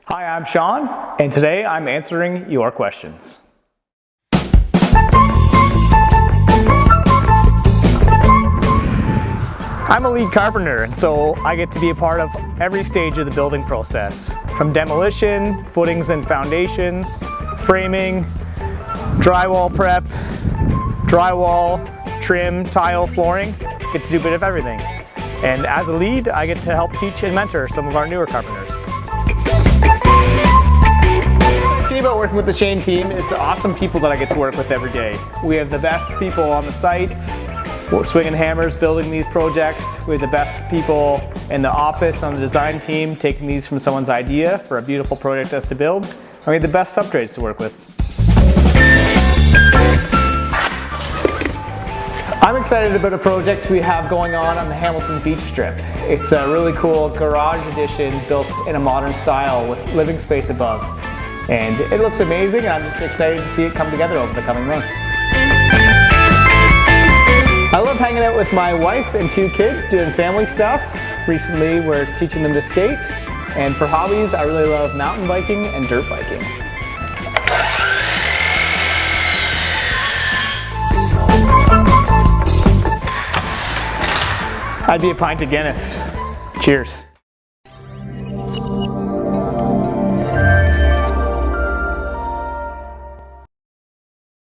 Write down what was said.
Hi, I'm Shawn, and today I'm answering your questions. I'm a lead carpenter, and so I get to be a part of every stage of the building process. From demolition, footings and foundations, framing, drywall prep, drywall, trim, tile, flooring. Get to do a bit of everything. And as a lead, I get to help teach and mentor some of our newer carpenters. The thing about working with the Shawn team is the awesome people that I get to work with every day. We have the best people on the sites, swinging hammers, building these projects. We have the best people in the office on the design team, taking these from someone's idea for a beautiful project that's to build. And we have the best subtrades to work with. I'm excited about a project we have going on the Hamilton Beach Strip. It's a really cool garage addition built in a modern style with living space above. And it looks amazing, and I'm just excited to see it come together over the coming months. I love hanging out with my wife and 2 kids doing family stuff. Recently we're teaching them to skate. And for hobbies, I really love mountain biking and dirt biking. I'd be a pint of Guinness. Cheers.